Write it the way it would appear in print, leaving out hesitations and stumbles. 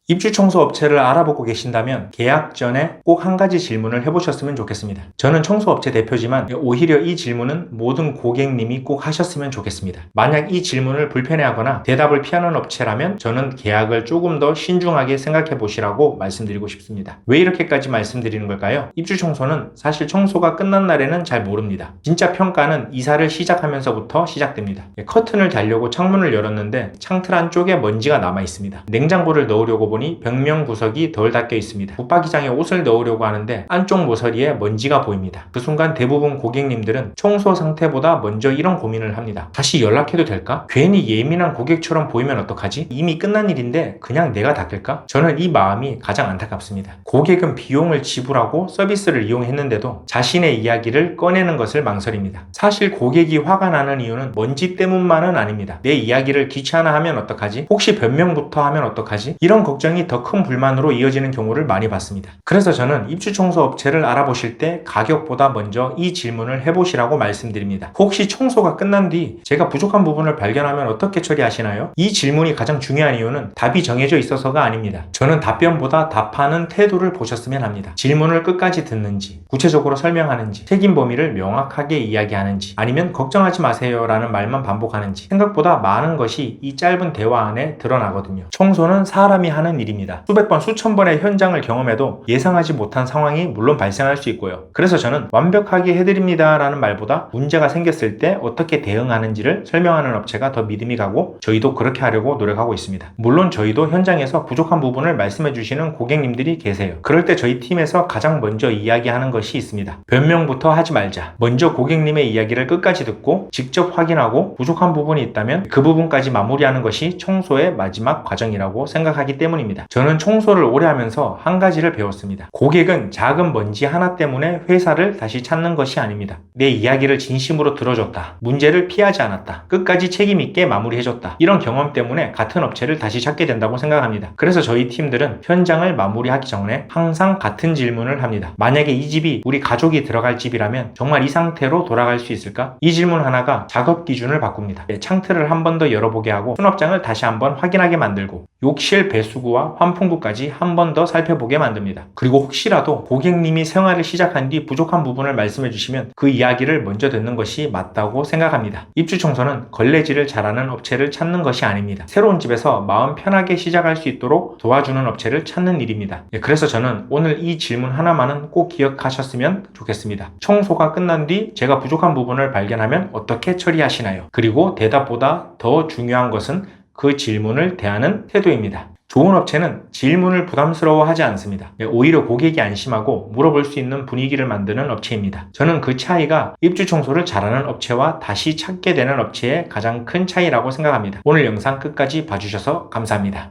입주 청소 업체를 알아보고 계신다면 계약 전에 꼭 한 가지 질문을 해보셨으면 좋겠습니다. 저는 청소업체 대표지만 오히려 이 질문은 모든 고객님이 꼭 하셨으면 좋겠습니다. 만약 이 질문을 불편해하거나 대답을 피하는 업체라면 저는 계약을 조금 더 신중하게 생각해 보시라고 말씀드리고 싶습니다. 왜 이렇게까지 말씀드리는 걸까요? 입주 청소는 사실 청소가 끝난 날에는 잘 모릅니다. 진짜 평가는 이사를 시작하면서부터 시작됩니다. 커튼을 달려고 창문을 열었는데 창틀 안쪽에 먼지가 남아 있습니다. 냉장고를 넣으려고 보니 벽면 구석이 덜 닦여 있습니다. 붙박이장에 옷을 넣으려고 하는데 안쪽 모서리에 먼지가 보입니다. 그 순간 대부분 고객님들은 청소 상태보다 먼저 이런 고민을 합니다. 다시 연락해도 될까? 괜히 예민한 고객처럼 보이면 어떡하지? 이미 끝난 일인데 그냥 내가 닦을까? 저는 이 마음이 가장 안타깝습니다. 고객은 비용을 지불하고 서비스를 이용했는데도 자신의 이야기를 꺼내는 것을 망설입니다. 사실 고객이 화가 나는 이유는 먼지 때문만은 아닙니다. 내 이야기를 귀찮아하면 어떡하지? 혹시 변명부터 하면 어떡하지? 이런 걱정이 더 큰 불만으로 이어지는 경우를 많이 봤습니다. 그래서 저는 입주 청소 업체를 알아보실 때 가격보다 먼저 이 질문을 해보시라고 말씀드립니다. 혹시 청소가 끝난 뒤 제가 부족한 부분을 발견하면 어떻게 처리하시나요? 이 질문이 가장 중요한 이유는 답이 정해져 있어서가 아닙니다. 저는 답변보다 답하는 태도를 보셨으면 합니다. 질문을 끝까지 듣는지, 구체적으로 설명하는지, 책임 범위를 명확하게 이야기하는지, 아니면 걱정하지 마세요 라는 말만 반복하는지, 생각보다 많은 것이 이 짧은 대화 안에 드러나거든요. 청소는 사람이 하는 일입니다. 수백 번, 수천 번의 현장을 경험해도 예상하지 못한 상황이 물론 발생할 수 있고요. 그래서 저는 완벽하게 해드립니다 라는 말보다 문제가 생겼을 때 어떻게 대응하는지를 설명하는 업체가 더 믿음이 가고 저희도 그렇게 하려고 노력하고 있습니다. 물론 저희도 현장에서 부족한 부분을 말씀해 주시는 고객님들이 계세요. 그럴 때 저희 팀에서 가장 먼저 이야기하는 것이 있습니다. 변명부터 하지 말자. 먼저 고객님의 이야기를 끝까지 듣고 직접 확인하고 부족한 부분이 있다면 그 부분까지 마무리하는 것이 청소의 마지막 과정이라고 생각하기 때문입니다. 저는 청소를 오래 하면서 한 가지를 배웠습니다. 고객은 작은 먼지 하나 때문에 회사를 다시 찾는 것이 아닙니다. 내 이야기를 진심으로 들어줬다. 문제를 피하지 않았다. 끝까지 책임 있게 마무리해줬다. 이런 경험 때문에 같은 업체를 다시 찾게 된다고 생각합니다. 그래서 저희 팀들은 현장을 마무리하기 전에 항상 같은 질문을 합니다. 만약에 이 집이 우리 가족이 들어갈 집이라면 정말 이 상태로 돌아갈 수 있을까? 이 질문 하나가 작업 기준을 바꿉니다. 창틀을 한 번 더 열어보게 하고 수납장을 다시 한번 확인하게 만들고 욕실 배수구와 환풍구까지 한 번 더 살펴보게 만듭니다. 그리고 혹시라도 고객님이 생활을 시작한 뒤 부족한 부분을 말씀해 주시면 그 이야기를 먼저 듣는 것이 맞다고 생각합니다. 입주 청소는 걸레질을 잘하는 업체를 찾는 것이 아닙니다. 새로운 집에서 마음 편하게 시작할 수 있도록 도와주는 업체를 찾는 일입니다. 그래서 저는 오늘 이 질문 하나만은 꼭 기억하셨으면 좋겠습니다. 청소가 끝난 뒤 제가 부족한 부분을 발견하면 어떻게 처리하시나요? 그리고 대답보다 더 중요한 것은 그 질문을 대하는 태도입니다. 좋은 업체는 질문을 부담스러워하지 않습니다. 오히려 고객이 안심하고 물어볼 수 있는 분위기를 만드는 업체입니다. 저는 그 차이가 입주 청소를 잘하는 업체와 다시 찾게 되는 업체의 가장 큰 차이라고 생각합니다. 오늘 영상 끝까지 봐주셔서 감사합니다.